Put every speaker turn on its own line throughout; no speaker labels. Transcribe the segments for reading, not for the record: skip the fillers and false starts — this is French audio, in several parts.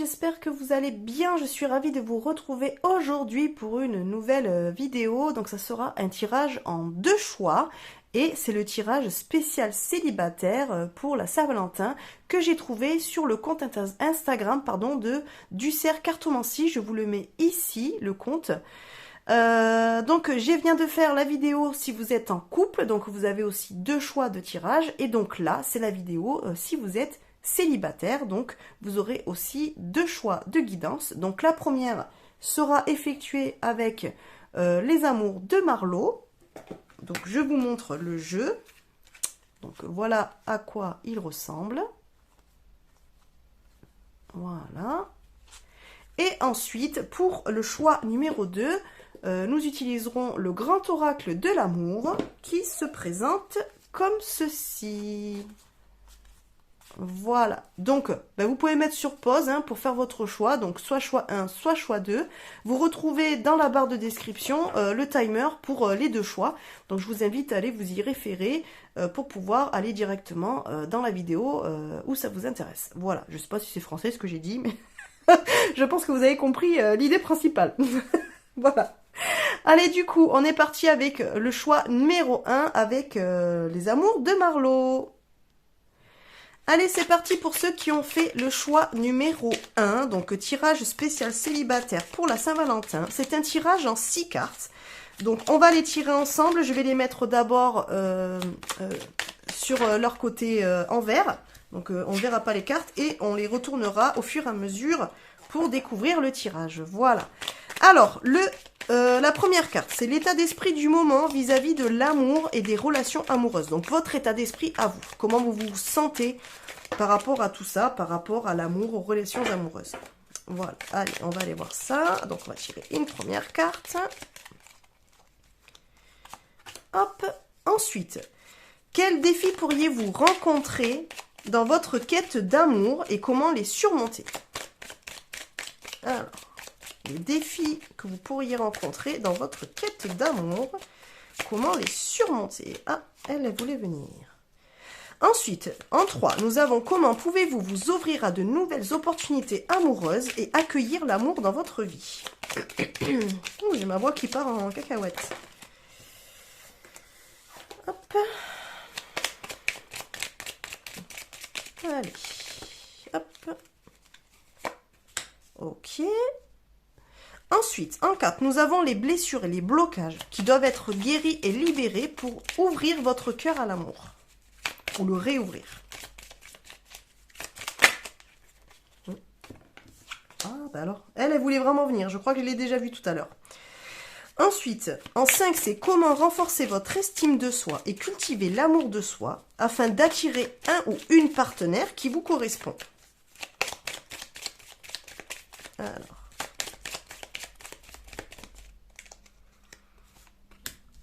j'espère que vous allez bien. Je suis ravie de vous retrouver aujourd'hui pour une nouvelle vidéo. Donc ça sera un tirage en 2 choix. Et c'est le tirage spécial célibataire pour la Saint-Valentin que j'ai trouvé sur le compte Instagram de Ducerre Cartomancie. Je vous le mets ici, le compte. Donc je viens de faire la vidéo si vous êtes en couple. Donc vous avez aussi 2 choix de tirage. Et donc là, c'est la vidéo si vous êtes célibataire, donc vous aurez aussi 2 choix de guidance. Donc la première sera effectuée avec les amours de Marlo. Donc je vous montre le jeu. Donc voilà à quoi il ressemble. Voilà. Et ensuite, pour le choix numéro 2, nous utiliserons le grand oracle de l'amour qui se présente comme ceci. Voilà, donc vous pouvez mettre sur pause pour faire votre choix, donc soit choix 1, soit choix 2. Vous retrouvez dans la barre de description le timer pour les 2 choix. Donc je vous invite à aller vous y référer pour pouvoir aller directement dans la vidéo où ça vous intéresse. Voilà, je ne sais pas si c'est français ce que j'ai dit, mais je pense que vous avez compris l'idée principale. Voilà. Allez, du coup, on est parti avec le choix numéro 1 avec les amours de Marlo. Allez, c'est parti pour ceux qui ont fait le choix numéro 1, donc tirage spécial célibataire pour la Saint-Valentin. C'est un tirage en 6 cartes. Donc, on va les tirer ensemble. Je vais les mettre d'abord sur leur côté envers. Donc, on ne verra pas les cartes et on les retournera au fur et à mesure pour découvrir le tirage. Voilà. Alors, la première carte, c'est l'état d'esprit du moment vis-à-vis de l'amour et des relations amoureuses. Donc, votre état d'esprit à vous. Comment vous vous sentez par rapport à tout ça, par rapport à l'amour, aux relations amoureuses. Voilà. Allez, on va aller voir ça. Donc, on va tirer une première carte. Hop. Ensuite, quels défis pourriez-vous rencontrer dans votre quête d'amour et comment les surmonter? Alors, les défis que vous pourriez rencontrer dans votre quête d'amour, comment les surmonter? Ah, elle voulait venir. Ensuite, en 3, nous avons comment pouvez-vous vous ouvrir à de nouvelles opportunités amoureuses et accueillir l'amour dans votre vie? J'ai ma voix qui part en cacahuète. Hop. Allez. Hop. Ok. Ensuite, en 4, nous avons les blessures et les blocages qui doivent être guéris et libérés pour ouvrir votre cœur à l'amour. Ou le réouvrir. Ah, alors, elle voulait vraiment venir. Je crois que je l'ai déjà vue tout à l'heure. Ensuite, en 5, c'est comment renforcer votre estime de soi et cultiver l'amour de soi afin d'attirer un ou une partenaire qui vous correspond. Alors.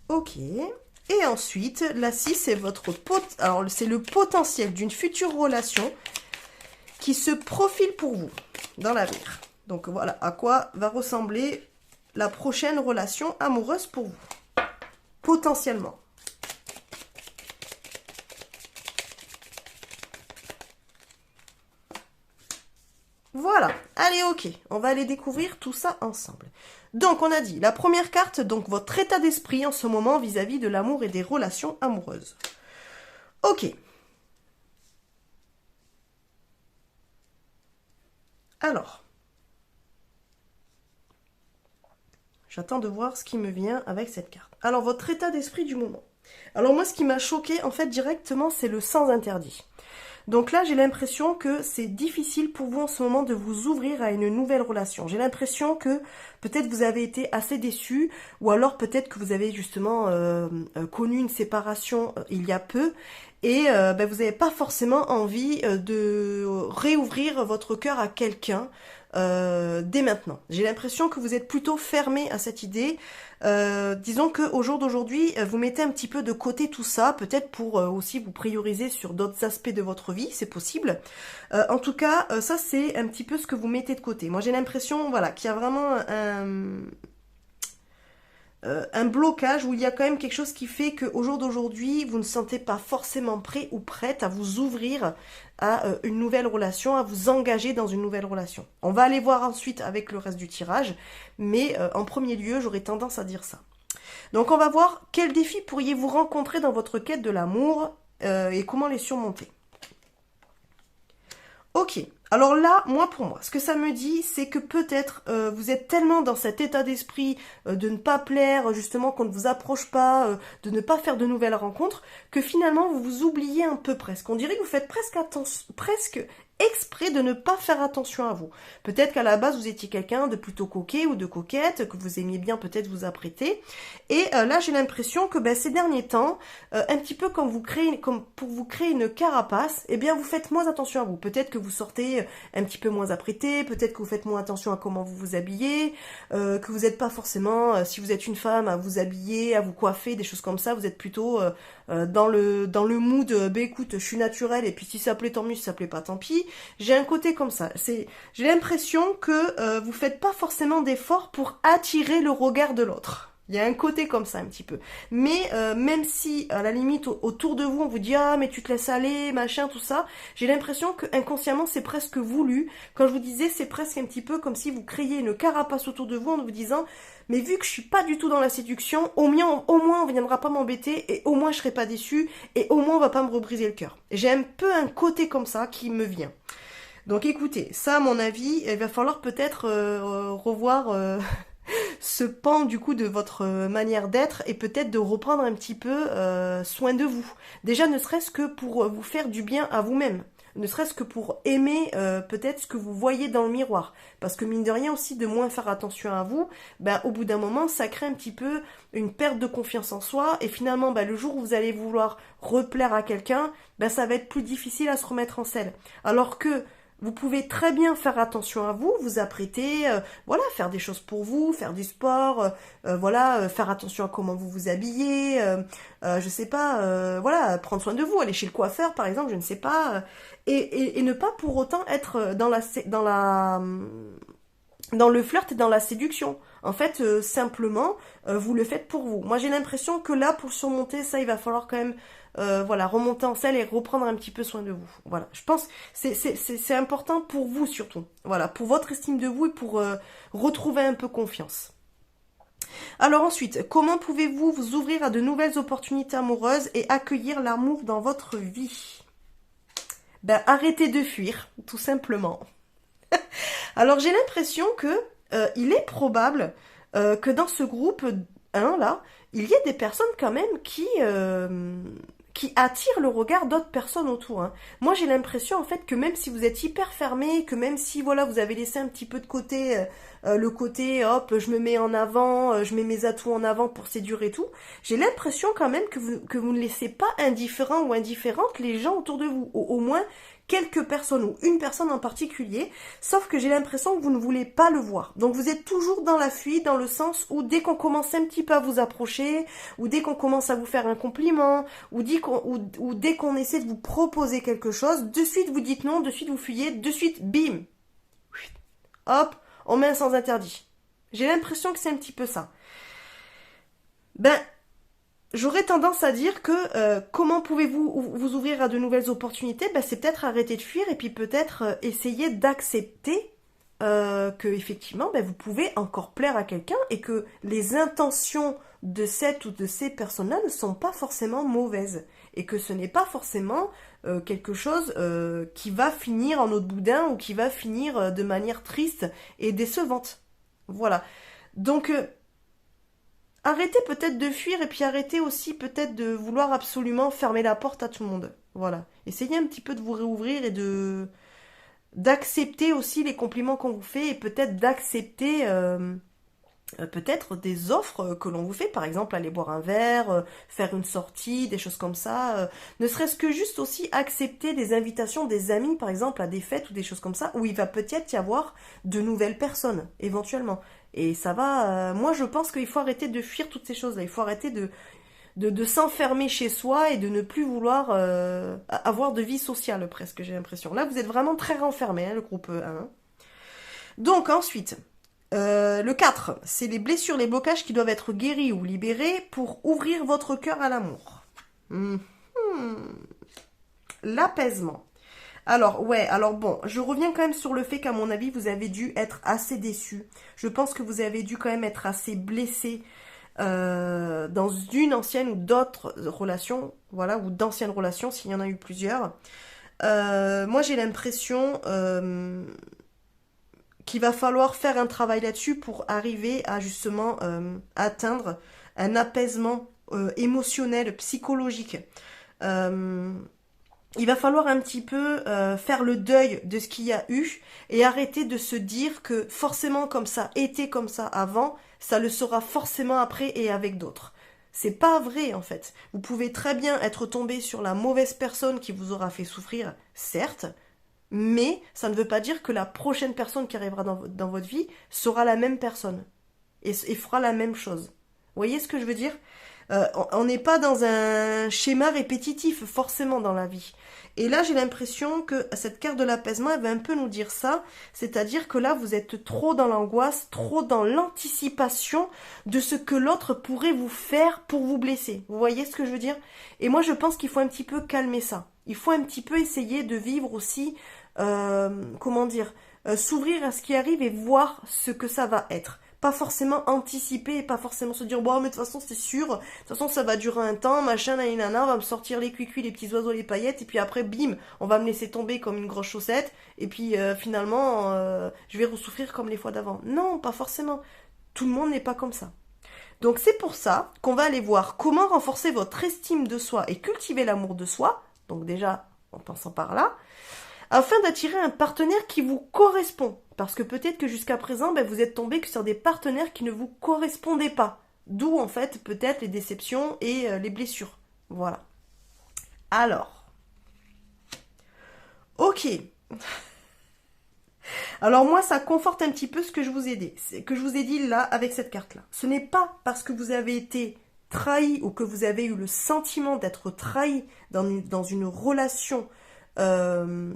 Ok. Et ensuite, la 6, c'est c'est le potentiel d'une future relation qui se profile pour vous dans l'avenir. Donc voilà à quoi va ressembler la prochaine relation amoureuse pour vous. Potentiellement. Voilà, allez, ok, on va aller découvrir tout ça ensemble. Donc, on a dit, la première carte, donc votre état d'esprit en ce moment vis-à-vis de l'amour et des relations amoureuses. Ok. Alors, j'attends de voir ce qui me vient avec cette carte. Alors, votre état d'esprit du moment. Alors, moi, ce qui m'a choqué, en fait, directement, c'est le sans interdit. Donc là, j'ai l'impression que c'est difficile pour vous en ce moment de vous ouvrir à une nouvelle relation. J'ai l'impression que peut-être vous avez été assez déçus ou alors peut-être que vous avez justement connu une séparation il y a peu et vous n'avez pas forcément envie de réouvrir votre cœur à quelqu'un dès maintenant. J'ai l'impression que vous êtes plutôt fermé à cette idée. Disons qu'au jour d'aujourd'hui, vous mettez un petit peu de côté tout ça, peut-être pour aussi vous prioriser sur d'autres aspects de votre vie, c'est possible. En tout cas, ça c'est un petit peu ce que vous mettez de côté. Moi j'ai l'impression, voilà, qu'il y a vraiment un blocage, où il y a quand même quelque chose qui fait qu'au jour d'aujourd'hui, vous ne sentez pas forcément prêt ou prête à vous ouvrir à une nouvelle relation, à vous engager dans une nouvelle relation. On va aller voir ensuite avec le reste du tirage, mais en premier lieu, j'aurais tendance à dire ça. Donc on va voir quels défis pourriez-vous rencontrer dans votre quête de l'amour et comment les surmonter. Ok, alors là, pour moi, ce que ça me dit, c'est que peut-être vous êtes tellement dans cet état d'esprit de ne pas plaire, justement qu'on ne vous approche pas, de ne pas faire de nouvelles rencontres, que finalement vous vous oubliez un peu presque. On dirait que vous faites presque exprès de ne pas faire attention à vous. Peut-être qu'à la base vous étiez quelqu'un de plutôt coquet ou de coquette, que vous aimiez bien peut-être vous apprêter. Et là j'ai l'impression que ces derniers temps, un petit peu comme pour vous créer une carapace, eh bien vous faites moins attention à vous. Peut-être que vous sortez un petit peu moins apprêté, peut-être que vous faites moins attention à comment vous vous habillez, que vous n'êtes pas forcément, si vous êtes une femme, à vous habiller, à vous coiffer, des choses comme ça. Vous êtes plutôt dans le mood, écoute, je suis naturelle et puis si ça plaît tant mieux, si ça plaît pas tant pis. J'ai un côté comme ça. J'ai l'impression que vous faites pas forcément d'efforts pour attirer le regard de l'autre. Il y a un côté comme ça un petit peu. Mais même si à la limite autour de vous on vous dit ah mais tu te laisses aller, machin, tout ça, j'ai l'impression que inconsciemment c'est presque voulu. Quand je vous disais c'est presque un petit peu comme si vous créiez une carapace autour de vous en vous disant mais vu que je suis pas du tout dans la séduction, au moins on viendra pas m'embêter et au moins je serai pas déçue et au moins on va pas me rebriser le cœur. J'ai un peu un côté comme ça qui me vient. Donc écoutez, ça à mon avis, il va falloir peut-être revoir ce pan du coup de votre manière d'être et peut-être de reprendre un petit peu soin de vous. Déjà ne serait-ce que pour vous faire du bien à vous-même. Ne serait-ce que pour aimer peut-être ce que vous voyez dans le miroir. Parce que mine de rien aussi, de moins faire attention à vous, au bout d'un moment, ça crée un petit peu une perte de confiance en soi. Et finalement, le jour où vous allez vouloir replaire à quelqu'un, ça va être plus difficile à se remettre en selle. Alors que vous pouvez très bien faire attention à vous, vous apprêter, faire des choses pour vous, faire du sport, faire attention à comment vous vous habillez, je sais pas, prendre soin de vous, aller chez le coiffeur par exemple, je ne sais pas, et ne pas pour autant être dans le flirt et dans la séduction. En fait, simplement, vous le faites pour vous. Moi, j'ai l'impression que là, pour surmonter ça, il va falloir quand même remonter en selle et reprendre un petit peu soin de vous. Voilà, je pense que c'est important pour vous surtout. Voilà, pour votre estime de vous et pour retrouver un peu confiance. Alors ensuite, comment pouvez-vous vous ouvrir à de nouvelles opportunités amoureuses et accueillir l'amour dans votre vie? Arrêtez de fuir, tout simplement. Alors j'ai l'impression que il est probable que dans ce groupe 1 là, il y ait des personnes quand même qui attirent le regard d'autres personnes autour. Hein. Moi j'ai l'impression en fait que même si vous êtes hyper fermé, que même si vous avez laissé un petit peu de côté le côté hop je me mets en avant, je mets mes atouts en avant pour séduire et tout, j'ai l'impression quand même que vous ne laissez pas indifférents ou indifférentes les gens autour de vous, au moins quelques personnes ou une personne en particulier, sauf que j'ai l'impression que vous ne voulez pas le voir. Donc vous êtes toujours dans la fuite, dans le sens où dès qu'on commence un petit peu à vous approcher, ou dès qu'on commence à vous faire un compliment, ou dès qu'on essaie de vous proposer quelque chose, de suite vous dites non, de suite vous fuyez, de suite bim, hop, on met un sans interdit. J'ai l'impression que c'est un petit peu ça. J'aurais tendance à dire que comment pouvez-vous vous ouvrir à de nouvelles opportunités? C'est peut-être arrêter de fuir et puis peut-être essayer d'accepter que effectivement vous pouvez encore plaire à quelqu'un et que les intentions de cette ou de ces personnes-là ne sont pas forcément mauvaises et que ce n'est pas forcément quelque chose qui va finir en eau de boudin ou qui va finir de manière triste et décevante. Voilà. Donc arrêtez peut-être de fuir et puis arrêtez aussi peut-être de vouloir absolument fermer la porte à tout le monde. Voilà. Essayez un petit peu de vous réouvrir et d'accepter aussi les compliments qu'on vous fait et peut-être d'accepter peut-être des offres que l'on vous fait. Par exemple, aller boire un verre, faire une sortie, des choses comme ça. Ne serait-ce que juste aussi accepter des invitations des amis, par exemple, à des fêtes ou des choses comme ça, où il va peut-être y avoir de nouvelles personnes, éventuellement. Et ça va... moi, je pense qu'il faut arrêter de fuir toutes ces choses-là. Il faut arrêter de s'enfermer chez soi et de ne plus vouloir avoir de vie sociale, presque, j'ai l'impression. Là, vous êtes vraiment très renfermé, le groupe 1. Donc, ensuite, Le 4, c'est les blessures, les blocages qui doivent être guéris ou libérés pour ouvrir votre cœur à l'amour. Mhm. L'apaisement. Alors, ouais, alors bon, je reviens quand même sur le fait qu'à mon avis, vous avez dû être assez déçu. Je pense que vous avez dû quand même être assez blessé dans une ancienne ou d'autres relations, voilà, ou d'anciennes relations, s'il y en a eu plusieurs. Moi, j'ai l'impression qu'il va falloir faire un travail là-dessus pour arriver à justement atteindre un apaisement émotionnel, psychologique. Euh, il va falloir un petit peu faire le deuil de ce qu'il y a eu et arrêter de se dire que forcément comme ça était comme ça avant, ça le sera forcément après et avec d'autres. C'est pas vrai en fait. Vous pouvez très bien être tombé sur la mauvaise personne qui vous aura fait souffrir, certes, mais ça ne veut pas dire que la prochaine personne qui arrivera dans votre vie sera la même personne et fera la même chose. Vous voyez ce que je veux dire? On n'est pas dans un schéma répétitif forcément dans la vie. Et là, j'ai l'impression que cette carte de l'apaisement, elle va un peu nous dire ça, c'est-à-dire que là, vous êtes trop dans l'angoisse, trop dans l'anticipation de ce que l'autre pourrait vous faire pour vous blesser. Vous voyez ce que je veux dire? Et moi, je pense qu'il faut un petit peu calmer ça. Il faut un petit peu essayer de vivre aussi, comment dire, s'ouvrir à ce qui arrive et voir ce que ça va être. Pas forcément anticiper et pas forcément se dire bon mais de toute façon c'est sûr, de toute façon ça va durer un temps, machin, nanana, on va me sortir les cuicuis, les petits oiseaux, les paillettes, et puis après bim, on va me laisser tomber comme une grosse chaussette, et puis finalement je vais ressouffrir comme les fois d'avant. Non, pas forcément. Tout le monde n'est pas comme ça. Donc c'est pour ça qu'on va aller voir comment renforcer votre estime de soi et cultiver l'amour de soi, donc déjà en passant par là, afin d'attirer un partenaire qui vous correspond. Parce que peut-être que jusqu'à présent, vous êtes tombé sur des partenaires qui ne vous correspondaient pas. D'où en fait peut-être les déceptions et les blessures. Voilà. Alors. Ok. Alors moi, ça conforte un petit peu ce que je vous ai dit. Que je vous ai dit là avec cette carte-là. Ce n'est pas parce que vous avez été trahi ou que vous avez eu le sentiment d'être trahi dans une relation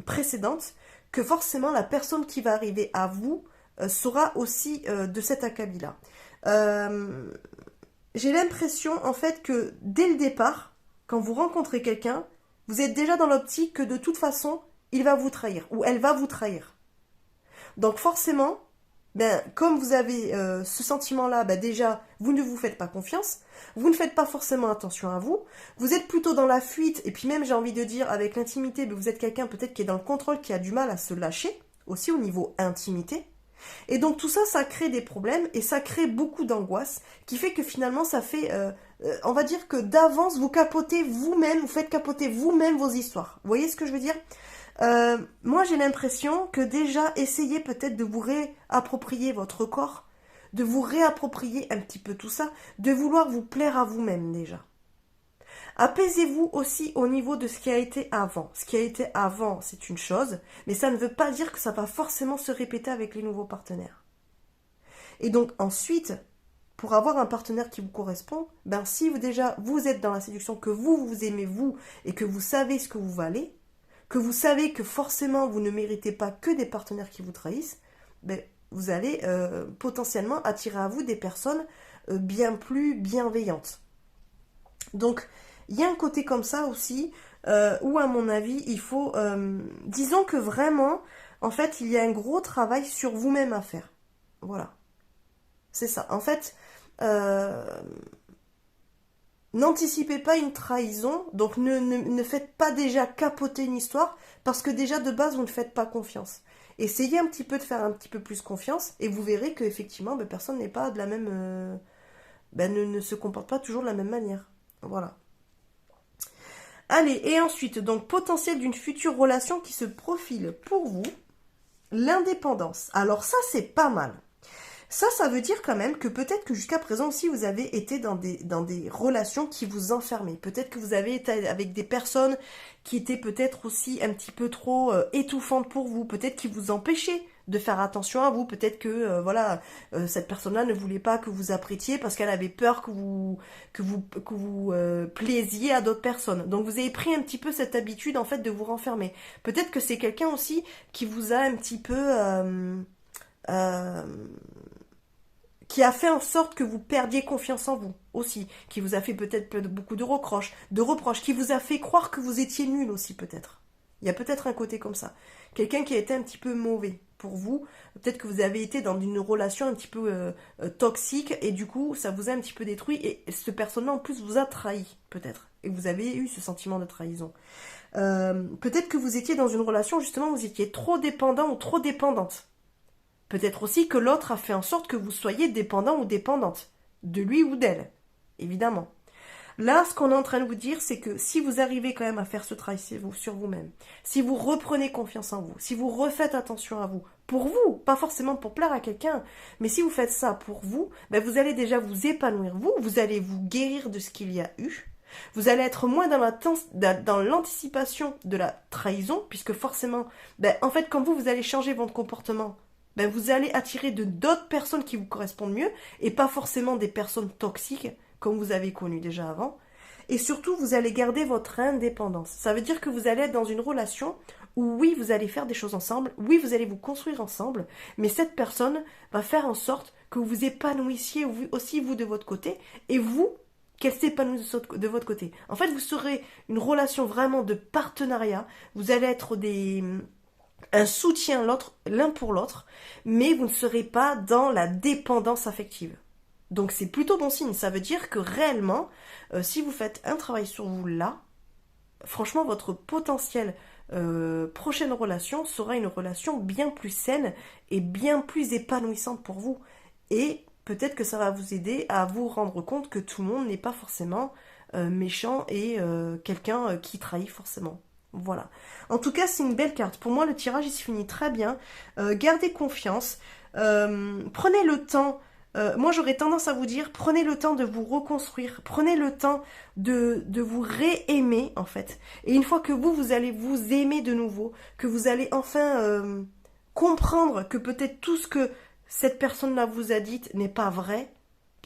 précédente que forcément la personne qui va arriver à vous sera aussi de cet acabit-là. J'ai l'impression en fait que dès le départ, quand vous rencontrez quelqu'un, vous êtes déjà dans l'optique que de toute façon, il va vous trahir ou elle va vous trahir. Donc forcément, comme vous avez ce sentiment-là, déjà, vous ne vous faites pas confiance, vous ne faites pas forcément attention à vous, vous êtes plutôt dans la fuite, et puis même j'ai envie de dire, avec l'intimité, vous êtes quelqu'un peut-être qui est dans le contrôle, qui a du mal à se lâcher, aussi au niveau intimité. Et donc tout ça, ça crée des problèmes, et ça crée beaucoup d'angoisse, qui fait que finalement ça fait, on va dire que d'avance, vous capotez vous-même, vous faites capoter vous-même vos histoires. Vous voyez ce que je veux dire ? Moi j'ai l'impression que déjà essayez peut-être de vous réapproprier votre corps, de vous réapproprier un petit peu tout ça, de vouloir vous plaire à vous-même déjà. Apaisez-vous aussi au niveau de ce qui a été avant. Ce qui a été avant, c'est une chose, mais ça ne veut pas dire que ça va forcément se répéter avec les nouveaux partenaires. Et donc ensuite, pour avoir un partenaire qui vous correspond, si vous êtes dans la séduction, que vous aimez vous et que vous savez ce que vous valez, que vous savez que forcément vous ne méritez pas que des partenaires qui vous trahissent, vous allez potentiellement attirer à vous des personnes bien plus bienveillantes. Donc, il y a un côté comme ça aussi, où à mon avis, il faut... disons que vraiment, en fait, il y a un gros travail sur vous-même à faire. Voilà. C'est ça. En fait... n'anticipez pas une trahison, donc ne faites pas déjà capoter une histoire, parce que déjà de base vous ne faites pas confiance. Essayez un petit peu de faire un petit peu plus confiance, et vous verrez qu'effectivement personne n'est pas de la même... ne se comporte pas toujours de la même manière. Voilà. Allez, et ensuite, donc potentiel d'une future relation qui se profile pour vous, l'indépendance. Alors ça c'est pas mal. Ça veut dire quand même que peut-être que jusqu'à présent aussi vous avez été dans des relations qui vous enfermaient. Peut-être que vous avez été avec des personnes qui étaient peut-être aussi un petit peu trop étouffantes pour vous. Peut-être qui vous empêchaient de faire attention à vous. Peut-être que cette personne-là ne voulait pas que vous apprêtiez parce qu'elle avait peur que vous plaisiez à d'autres personnes. Donc vous avez pris un petit peu cette habitude en fait de vous renfermer. Peut-être que c'est quelqu'un aussi qui vous a un petit peu qui a fait en sorte que vous perdiez confiance en vous aussi, qui vous a fait peut-être beaucoup de reproches, qui vous a fait croire que vous étiez nul aussi peut-être. Il y a peut-être un côté comme ça. Quelqu'un qui a été un petit peu mauvais pour vous, peut-être que vous avez été dans une relation un petit peu toxique et du coup ça vous a un petit peu détruit et cette personne-là en plus vous a trahi peut-être et vous avez eu ce sentiment de trahison. Peut-être que vous étiez dans une relation justement où vous étiez trop dépendant ou trop dépendante. Peut-être aussi que l'autre a fait en sorte que vous soyez dépendant ou dépendante, de lui ou d'elle, évidemment. Là, ce qu'on est en train de vous dire, c'est que si vous arrivez quand même à faire ce travail sur vous-même, si vous reprenez confiance en vous, si vous refaites attention à vous, pour vous, pas forcément pour plaire à quelqu'un, mais si vous faites ça pour vous, ben vous allez déjà vous épanouir, vous allez vous guérir de ce qu'il y a eu, vous allez être moins dans l'anticipation de la trahison, puisque forcément, ben, en fait, quand vous allez changer votre comportement, ben, vous allez attirer d'autres personnes qui vous correspondent mieux, et pas forcément des personnes toxiques, comme vous avez connu déjà avant. Et surtout, vous allez garder votre indépendance. Ça veut dire que vous allez être dans une relation où oui, vous allez faire des choses ensemble, oui, vous allez vous construire ensemble, mais cette personne va faire en sorte que vous vous épanouissiez aussi vous de votre côté, et vous, qu'elle s'épanouisse de votre côté. En fait, vous serez une relation vraiment de partenariat, vous allez être un soutien l'un pour l'autre, mais vous ne serez pas dans la dépendance affective. Donc c'est plutôt bon signe, ça veut dire que réellement, si vous faites un travail sur vous là, franchement votre potentiel prochaine relation sera une relation bien plus saine et bien plus épanouissante pour vous. Et peut-être que ça va vous aider à vous rendre compte que tout le monde n'est pas forcément méchant et quelqu'un qui trahit forcément. Voilà. En tout cas, c'est une belle carte. Pour moi, le tirage, il se finit très bien. Gardez confiance. Prenez le temps. Moi, j'aurais tendance à vous dire, prenez le temps de vous reconstruire. Prenez le temps de vous réaimer, en fait. Et une fois que vous allez vous aimer de nouveau, que vous allez enfin comprendre que peut-être tout ce que cette personne-là vous a dit n'est pas vrai,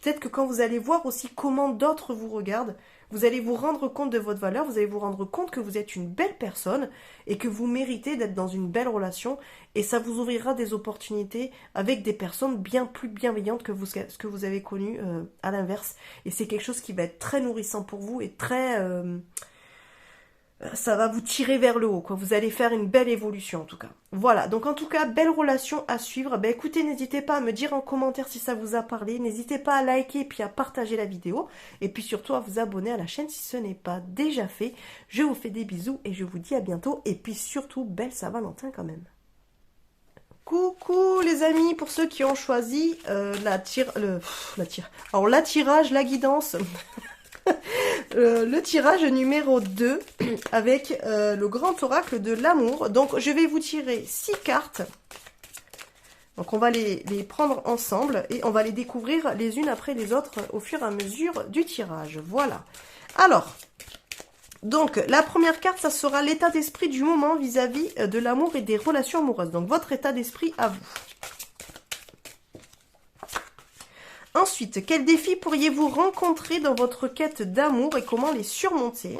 peut-être que quand vous allez voir aussi comment d'autres vous regardent, vous allez vous rendre compte de votre valeur, vous allez vous rendre compte que vous êtes une belle personne et que vous méritez d'être dans une belle relation et ça vous ouvrira des opportunités avec des personnes bien plus bienveillantes que ce que vous avez connu à l'inverse. Et c'est quelque chose qui va être très nourrissant pour vous et très... ça va vous tirer vers le haut, quoi. Vous allez faire une belle évolution en tout cas. Voilà, donc en tout cas, belle relation à suivre. Ben écoutez, n'hésitez pas à me dire en commentaire si ça vous a parlé. N'hésitez pas à liker et puis à partager la vidéo. Et puis surtout à vous abonner à la chaîne si ce n'est pas déjà fait. Je vous fais des bisous et je vous dis à bientôt. Et puis surtout, belle Saint-Valentin quand même. Coucou les amis, pour ceux qui ont choisi la guidance... le tirage numéro 2 avec le grand oracle de l'amour. Donc je vais vous tirer 6 cartes. Donc on va les prendre ensemble et on va les découvrir les unes après les autres au fur et à mesure du tirage. Voilà. Alors, donc la première carte, ça sera l'état d'esprit du moment vis-à-vis de l'amour et des relations amoureuses. Donc votre état d'esprit à vous. Ensuite, quels défis pourriez-vous rencontrer dans votre quête d'amour et comment les surmonter?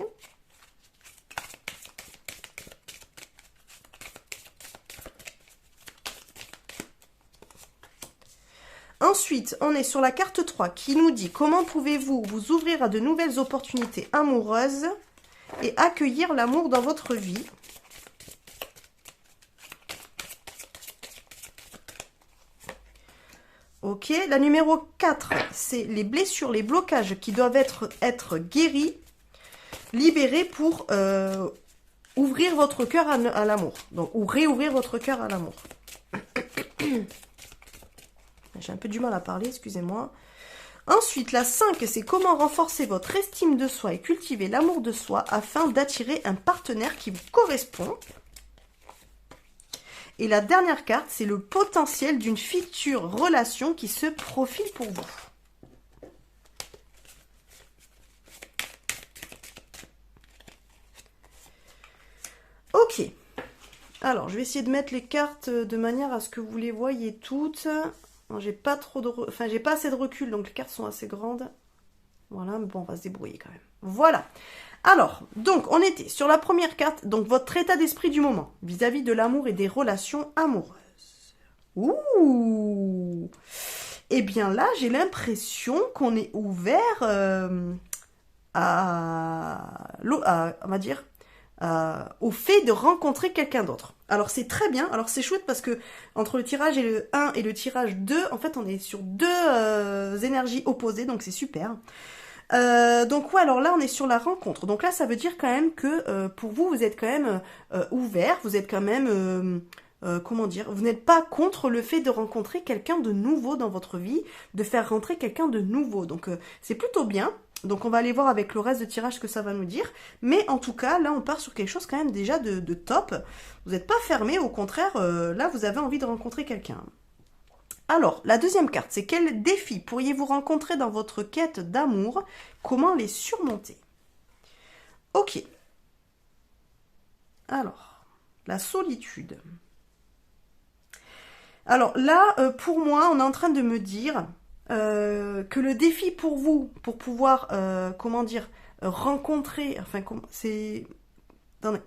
Ensuite, on est sur la carte 3 qui nous dit comment pouvez-vous vous ouvrir à de nouvelles opportunités amoureuses et accueillir l'amour dans votre vie. Ok, la numéro 4, c'est les blessures, les blocages qui doivent être guéris, libérés pour ouvrir votre cœur à l'amour. Donc, ou réouvrir votre cœur à l'amour. J'ai un peu du mal à parler, excusez-moi. Ensuite, la 5, c'est comment renforcer votre estime de soi et cultiver l'amour de soi afin d'attirer un partenaire qui vous correspond. Et la dernière carte, c'est le potentiel d'une future relation qui se profile pour vous. Ok. Alors, je vais essayer de mettre les cartes de manière à ce que vous les voyez toutes. J'ai pas trop de... Enfin, j'ai pas assez de recul, donc les cartes sont assez grandes. Voilà, mais bon, on va se débrouiller quand même. Voilà. Alors, donc, on était sur la première carte, donc votre état d'esprit du moment, vis-à-vis de l'amour et des relations amoureuses. Ouh! Eh bien là, j'ai l'impression qu'on est ouvert on va dire, au fait de rencontrer quelqu'un d'autre. Alors c'est très bien, alors c'est chouette parce que entre le tirage et le 1 et le tirage 2, en fait on est sur deux énergies opposées, donc c'est super. Donc ouais, alors là on est sur la rencontre. Donc là ça veut dire quand même que pour vous, vous êtes quand même ouvert, vous êtes quand même, comment dire, vous n'êtes pas contre le fait de rencontrer quelqu'un de nouveau dans votre vie, de faire rentrer quelqu'un de nouveau. Donc c'est plutôt bien. Donc on va aller voir avec le reste de tirage ce que ça va nous dire. Mais en tout cas, là on part sur quelque chose quand même déjà de top. Vous n'êtes pas fermé, au contraire, là vous avez envie de rencontrer quelqu'un. Alors, la deuxième carte, c'est quels défis pourriez-vous rencontrer dans votre quête d'amour? Comment les surmonter? Ok. Alors, la solitude. Alors là, pour moi, on est en train de me dire que le défi pour vous, pour pouvoir, comment dire, rencontrer, enfin, c'est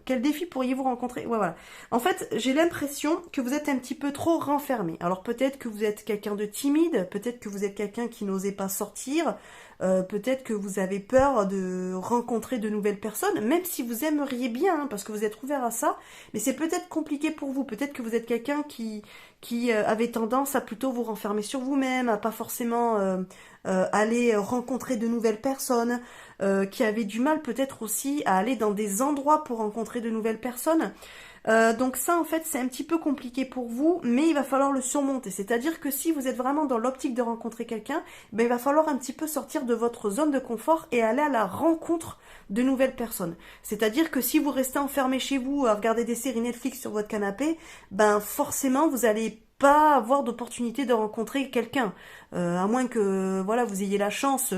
quel défi pourriez-vous rencontrer? Ouais, voilà. En fait, j'ai l'impression que vous êtes un petit peu trop renfermé. Alors peut-être que vous êtes quelqu'un de timide, peut-être que vous êtes quelqu'un qui n'osait pas sortir, peut-être que vous avez peur de rencontrer de nouvelles personnes, même si vous aimeriez bien, hein, parce que vous êtes ouvert à ça, mais c'est peut-être compliqué pour vous. Peut-être que vous êtes quelqu'un qui avait tendance à plutôt vous renfermer sur vous-même, à pas forcément aller rencontrer de nouvelles personnes, qui avait du mal peut-être aussi à aller dans des endroits pour rencontrer de nouvelles personnes. Donc ça en fait c'est un petit peu compliqué pour vous, mais il va falloir le surmonter. C'est-à-dire que si vous êtes vraiment dans l'optique de rencontrer quelqu'un, ben, il va falloir un petit peu sortir de votre zone de confort et aller à la rencontre de nouvelles personnes. C'est-à-dire que si vous restez enfermé chez vous à regarder des séries Netflix sur votre canapé, ben forcément vous allez pas avoir d'opportunité de rencontrer quelqu'un, à moins que voilà vous ayez la chance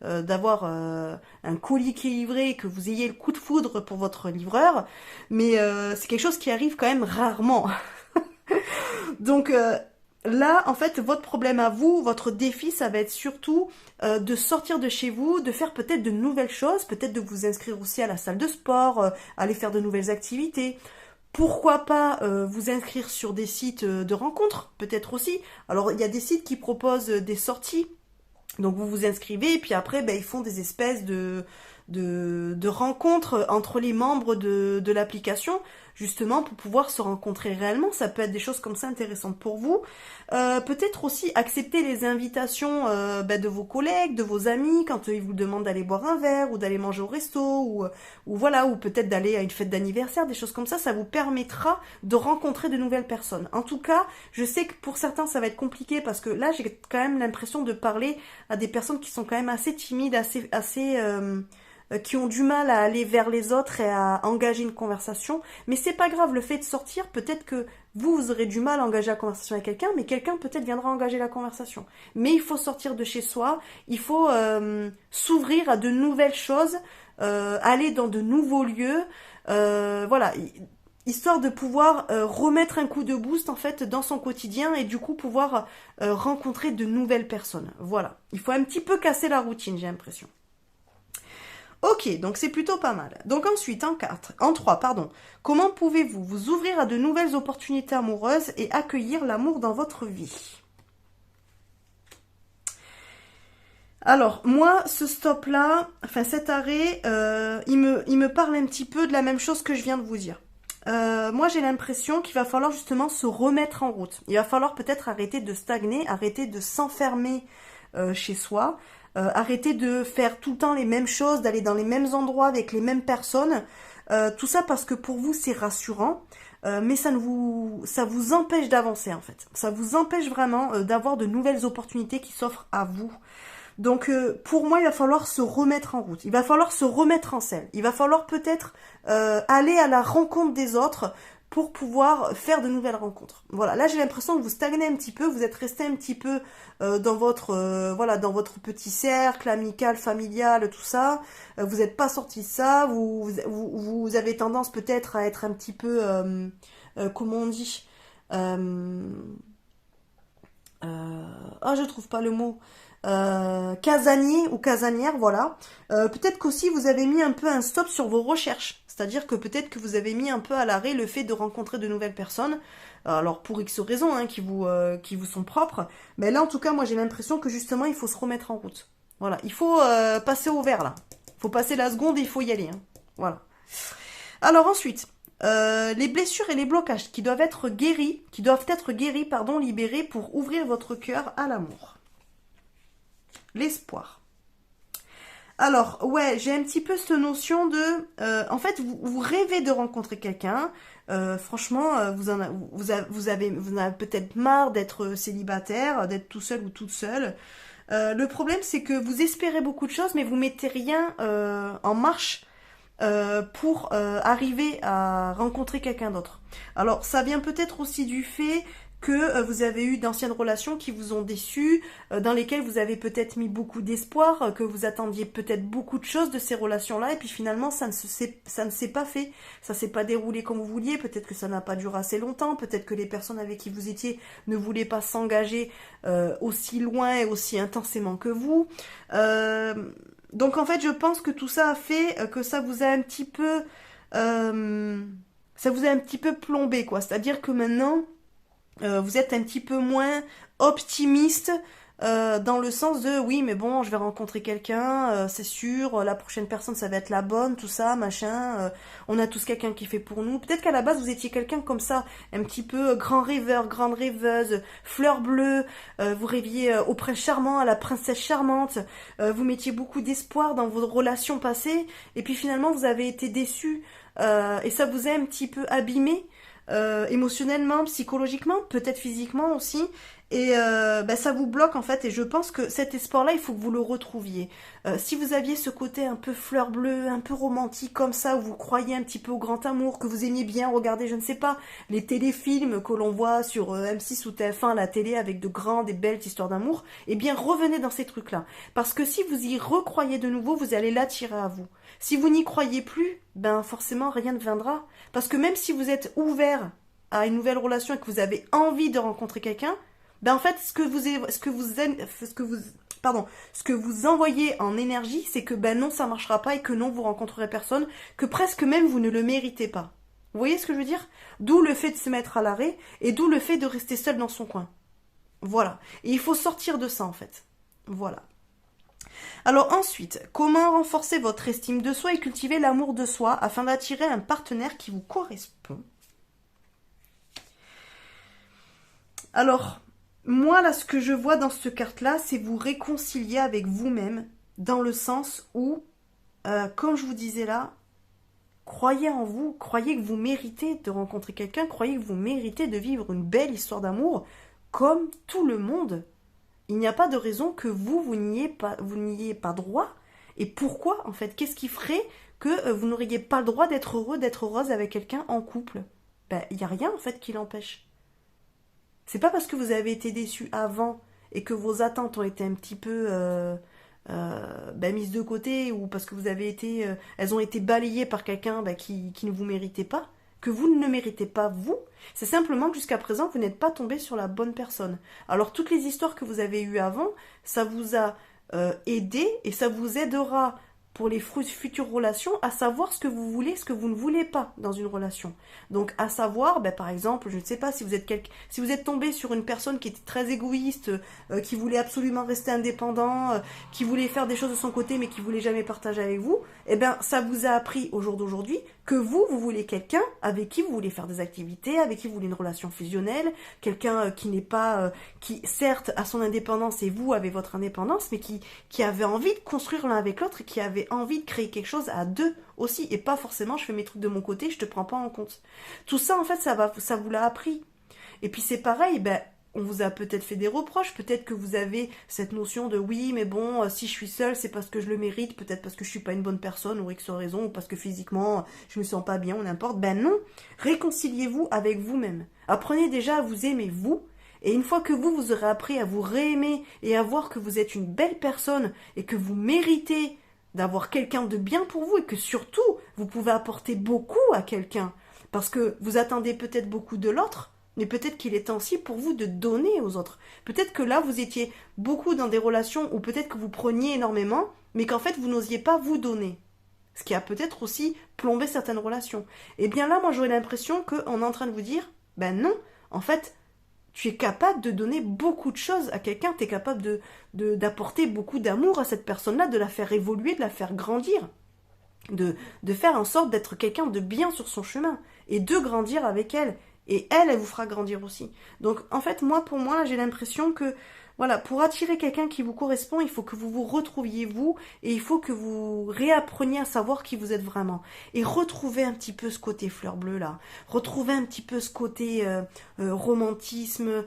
d'avoir un colis qui est livré, que vous ayez le coup de foudre pour votre livreur, mais c'est quelque chose qui arrive quand même rarement. Donc là, en fait, votre problème à vous, votre défi, ça va être surtout de sortir de chez vous, de faire peut-être de nouvelles choses, peut-être de vous inscrire aussi à la salle de sport, aller faire de nouvelles activités. Pourquoi pas vous inscrire sur des sites de rencontres, peut-être aussi. Alors, il y a des sites qui proposent des sorties. Donc, vous vous inscrivez et puis après, ben, ils font des espèces de rencontres entre les membres de l'application, justement pour pouvoir se rencontrer réellement. Ça peut être des choses comme ça intéressantes pour vous. Peut-être aussi accepter les invitations de vos collègues, de vos amis, quand ils vous demandent d'aller boire un verre ou d'aller manger au resto ou voilà, ou peut-être d'aller à une fête d'anniversaire, des choses comme ça vous permettra de rencontrer de nouvelles personnes. En tout cas, je sais que pour certains ça va être compliqué parce que là j'ai quand même l'impression de parler à des personnes qui sont quand même assez timides, qui ont du mal à aller vers les autres et à engager une conversation. Mais c'est pas grave, le fait de sortir, peut-être que vous aurez du mal à engager la conversation avec quelqu'un, mais quelqu'un peut-être viendra engager la conversation. Mais il faut sortir de chez soi, il faut s'ouvrir à de nouvelles choses, aller dans de nouveaux lieux, voilà, histoire de pouvoir remettre un coup de boost en fait dans son quotidien et du coup pouvoir rencontrer de nouvelles personnes. Voilà, il faut un petit peu casser la routine, j'ai l'impression. Ok, donc c'est plutôt pas mal. Donc ensuite, en 3, pardon. Comment pouvez-vous vous ouvrir à de nouvelles opportunités amoureuses et accueillir l'amour dans votre vie? Alors, moi, ce stop-là, enfin cet arrêt, il me parle un petit peu de la même chose que je viens de vous dire. Moi, j'ai l'impression qu'il va falloir justement se remettre en route. Il va falloir peut-être arrêter de stagner, arrêter de s'enfermer chez soi, arrêter de faire tout le temps les mêmes choses, d'aller dans les mêmes endroits avec les mêmes personnes. Tout ça parce que pour vous c'est rassurant, mais ça vous empêche d'avancer en fait. Ça vous empêche vraiment d'avoir de nouvelles opportunités qui s'offrent à vous. Donc pour moi il va falloir se remettre en route, il va falloir se remettre en selle, il va falloir peut-être aller à la rencontre des autres pour pouvoir faire de nouvelles rencontres. Voilà, là j'ai l'impression que vous stagnez un petit peu, vous êtes resté un petit peu dans votre voilà, dans votre petit cercle amical, familial, tout ça. Vous n'êtes pas sorti de ça, vous avez tendance peut-être à être un petit peu comment on dit je trouve pas le mot. Casanier ou casanière, voilà. Peut-être qu'aussi vous avez mis un peu un stop sur vos recherches. C'est-à-dire que peut-être que vous avez mis un peu à l'arrêt le fait de rencontrer de nouvelles personnes, alors pour X raisons hein, qui vous sont propres, mais là en tout cas moi j'ai l'impression que justement il faut se remettre en route. Voilà, il faut passer au vert là. Il faut passer la seconde et il faut y aller. Hein. Voilà. Alors ensuite, les blessures et les blocages qui doivent être guéris, libérés pour ouvrir votre cœur à l'amour. L'espoir. Alors, ouais, j'ai un petit peu cette notion de... en fait, vous rêvez de rencontrer quelqu'un. Franchement, vous en avez peut-être marre d'être célibataire, d'être tout seul ou toute seule. Le problème, c'est que vous espérez beaucoup de choses, mais vous mettez rien en marche pour arriver à rencontrer quelqu'un d'autre. Alors, ça vient peut-être aussi du fait que vous avez eu d'anciennes relations qui vous ont déçu, dans lesquelles vous avez peut-être mis beaucoup d'espoir, que vous attendiez peut-être beaucoup de choses de ces relations-là, et puis finalement ça ne s'est pas fait, ça s'est pas déroulé comme vous vouliez, peut-être que ça n'a pas duré assez longtemps, peut-être que les personnes avec qui vous étiez ne voulaient pas s'engager aussi loin et aussi intensément que vous. Donc en fait je pense que tout ça a fait que ça vous a un petit peu plombé quoi, c'est-à-dire que maintenant vous êtes un petit peu moins optimiste dans le sens de oui mais bon je vais rencontrer quelqu'un, c'est sûr, la prochaine personne ça va être la bonne, tout ça, machin, on a tous quelqu'un qui fait pour nous. Peut-être qu'à la base vous étiez quelqu'un comme ça, un petit peu grand rêveur, grande rêveuse, fleur bleue, vous rêviez au prince charmant, à la princesse charmante, vous mettiez beaucoup d'espoir dans vos relations passées, et puis finalement vous avez été déçu, et ça vous a un petit peu abîmé. Émotionnellement, psychologiquement, peut-être physiquement aussi, et ça vous bloque en fait, et je pense que cet espoir-là, il faut que vous le retrouviez. Si vous aviez ce côté un peu fleur bleue, un peu romantique comme ça, où vous croyez un petit peu au grand amour, que vous aimiez bien regarder, je ne sais pas, les téléfilms que l'on voit sur M6 ou TF1, la télé, avec de grandes et belles histoires d'amour, eh bien revenez dans ces trucs-là. Parce que si vous y recroyez de nouveau, vous allez l'attirer à vous. Si vous n'y croyez plus, ben forcément rien ne viendra. Parce que même si vous êtes ouvert à une nouvelle relation et que vous avez envie de rencontrer quelqu'un, ben en fait ce que vous envoyez en énergie, c'est que ben non ça marchera pas et que non vous rencontrerez personne, que presque même vous ne le méritez pas. Vous voyez ce que je veux dire? D'où le fait de se mettre à l'arrêt et d'où le fait de rester seul dans son coin. Voilà. Et il faut sortir de ça en fait. Voilà. Alors ensuite, comment renforcer votre estime de soi et cultiver l'amour de soi afin d'attirer un partenaire qui vous correspond? Alors, moi là, ce que je vois dans cette carte-là, c'est vous réconcilier avec vous-même, dans le sens où, comme je vous disais là, croyez en vous, croyez que vous méritez de rencontrer quelqu'un, croyez que vous méritez de vivre une belle histoire d'amour, comme tout le monde. Il n'y a pas de raison que vous n'y ayez pas droit. Et pourquoi, en fait? Qu'est-ce qui ferait que vous n'auriez pas le droit d'être heureux, d'être heureuse avec quelqu'un en couple? Ben, il n'y a rien, en fait, qui l'empêche. C'est pas parce que vous avez été déçu avant et que vos attentes ont été un petit peu mises de côté, ou parce que elles ont été balayées par quelqu'un qui ne vous méritait pas, que vous ne méritez pas vous. C'est simplement que jusqu'à présent, vous n'êtes pas tombé sur la bonne personne. Alors toutes les histoires que vous avez eues avant, ça vous a aidé et ça vous aidera pour les futures relations à savoir ce que vous voulez, ce que vous ne voulez pas dans une relation. Donc à savoir, par exemple, je ne sais pas, si vous êtes tombé sur une personne qui était très égoïste, qui voulait absolument rester indépendant, qui voulait faire des choses de son côté mais qui voulait jamais partager avec vous, ça vous a appris au jour d'aujourd'hui que vous voulez quelqu'un avec qui vous voulez faire des activités, avec qui vous voulez une relation fusionnelle, quelqu'un qui n'est pas, qui certes a son indépendance et vous avez votre indépendance, mais qui avait envie de construire l'un avec l'autre et qui avait envie de créer quelque chose à deux aussi, et pas forcément je fais mes trucs de mon côté, je te prends pas en compte. Tout ça en fait ça vous l'a appris. Et puis c'est pareil, on vous a peut-être fait des reproches, peut-être que vous avez cette notion de oui mais bon si je suis seule c'est parce que je le mérite, peut-être parce que je suis pas une bonne personne ou X raison, ou parce que physiquement je me sens pas bien ou n'importe. Non, réconciliez-vous avec vous-même, apprenez déjà à vous aimer vous, et une fois que vous aurez appris à vous réaimer et à voir que vous êtes une belle personne et que vous méritez d'avoir quelqu'un de bien pour vous, et que surtout vous pouvez apporter beaucoup à quelqu'un, parce que vous attendez peut-être beaucoup de l'autre, mais peut-être qu'il est temps aussi pour vous de donner aux autres. Peut-être que là vous étiez beaucoup dans des relations où peut-être que vous preniez énormément, mais qu'en fait vous n'osiez pas vous donner. Ce qui a peut-être aussi plombé certaines relations. Et bien là, moi, j'aurais l'impression qu'on est en train de vous dire, ben non, en fait, tu es capable de donner beaucoup de choses à quelqu'un, tu es capable d'apporter beaucoup d'amour à cette personne-là, de la faire évoluer, de la faire grandir, de faire en sorte d'être quelqu'un de bien sur son chemin, et de grandir avec elle. Et elle vous fera grandir aussi. Donc, en fait, pour moi, là, j'ai l'impression que, voilà, pour attirer quelqu'un qui vous correspond, il faut que vous vous retrouviez vous, et il faut que vous réappreniez à savoir qui vous êtes vraiment. Et retrouver un petit peu ce côté fleur bleue, là. Retrouver un petit peu ce côté romantisme,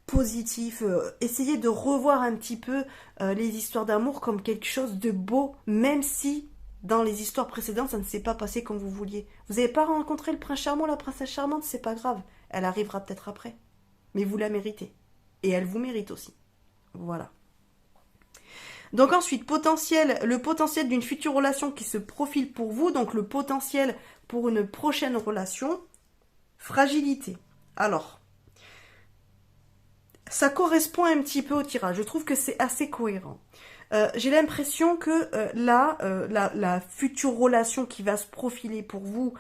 positif. Essayez de revoir un petit peu les histoires d'amour comme quelque chose de beau, même si dans les histoires précédentes, ça ne s'est pas passé comme vous vouliez. Vous n'avez pas rencontré le prince charmant, la princesse charmante, c'est pas grave. Elle arrivera peut-être après. Mais vous la méritez. Et elle vous mérite aussi. Voilà. Donc ensuite, le potentiel d'une future relation qui se profile pour vous. Donc le potentiel pour une prochaine relation. Fragilité. Alors, ça correspond un petit peu au tirage. Je trouve que c'est assez cohérent. J'ai l'impression que la future relation qui va se profiler pour vous,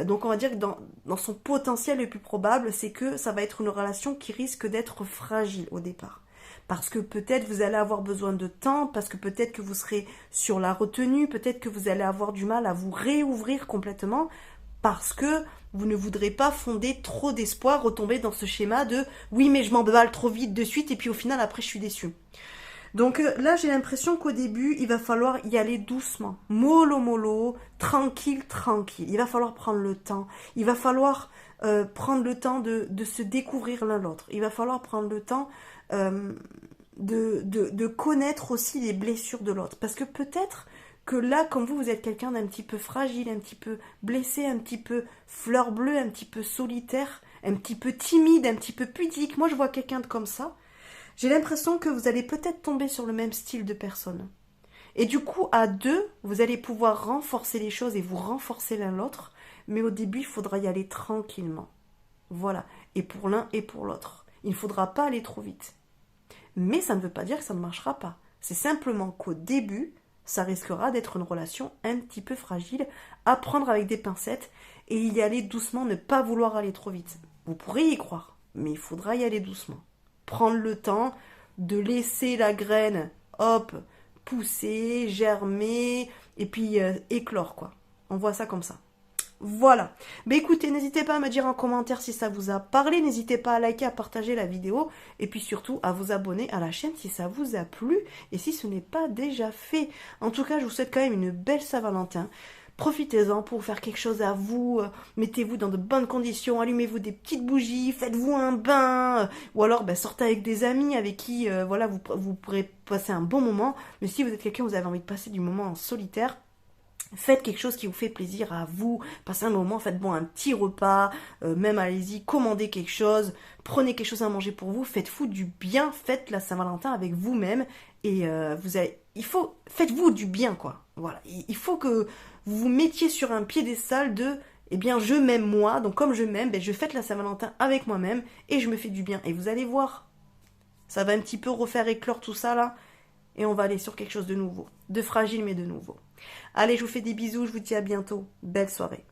donc on va dire que dans son potentiel le plus probable, c'est que ça va être une relation qui risque d'être fragile au départ. Parce que peut-être vous allez avoir besoin de temps, parce que peut-être que vous serez sur la retenue, peut-être que vous allez avoir du mal à vous réouvrir complètement, parce que vous ne voudrez pas fonder trop d'espoir, retomber dans ce schéma de « oui mais je m'emballe trop vite de suite et puis au final après je suis déçue ». Donc là, j'ai l'impression qu'au début, il va falloir y aller doucement, mollo mollo, tranquille, tranquille. Il va falloir prendre le temps. Il va falloir prendre le temps de se découvrir l'un l'autre. Il va falloir prendre le temps de connaître aussi les blessures de l'autre. Parce que peut-être que là, comme vous êtes quelqu'un d'un petit peu fragile, un petit peu blessé, un petit peu fleur bleue, un petit peu solitaire, un petit peu timide, un petit peu pudique. Moi, je vois quelqu'un de comme ça. J'ai l'impression que vous allez peut-être tomber sur le même style de personne. Et du coup, à deux, vous allez pouvoir renforcer les choses et vous renforcer l'un l'autre. Mais au début, il faudra y aller tranquillement. Voilà. Et pour l'un et pour l'autre. Il ne faudra pas aller trop vite. Mais ça ne veut pas dire que ça ne marchera pas. C'est simplement qu'au début, ça risquera d'être une relation un petit peu fragile, à prendre avec des pincettes et y aller doucement, ne pas vouloir aller trop vite. Vous pourrez y croire, mais il faudra y aller doucement. Prendre le temps de laisser la graine, hop, pousser, germer, et puis éclore, quoi. On voit ça comme ça. Voilà. Ben écoutez, n'hésitez pas à me dire en commentaire si ça vous a parlé, n'hésitez pas à liker, à partager la vidéo, et puis surtout à vous abonner à la chaîne si ça vous a plu, et si ce n'est pas déjà fait. En tout cas, je vous souhaite quand même une belle Saint-Valentin. Profitez-en pour faire quelque chose à vous, mettez-vous dans de bonnes conditions, allumez-vous des petites bougies, faites-vous un bain, ou alors sortez avec des amis avec qui voilà, vous pourrez passer un bon moment. Mais si vous êtes quelqu'un, vous avez envie de passer du moment en solitaire, faites quelque chose qui vous fait plaisir à vous, passez un moment, faites bon un petit repas, même allez-y, commandez quelque chose, prenez quelque chose à manger pour vous, faites-vous du bien, faites la Saint-Valentin avec vous-même, et faites-vous du bien, quoi. Voilà, il faut que vous vous mettiez sur un piédestal de, eh bien, je m'aime moi, donc comme je m'aime, je fête la Saint-Valentin avec moi-même, et je me fais du bien, et vous allez voir, ça va un petit peu refaire éclore tout ça, là, et on va aller sur quelque chose de nouveau, de fragile, mais de nouveau. Allez, je vous fais des bisous, je vous dis à bientôt, belle soirée.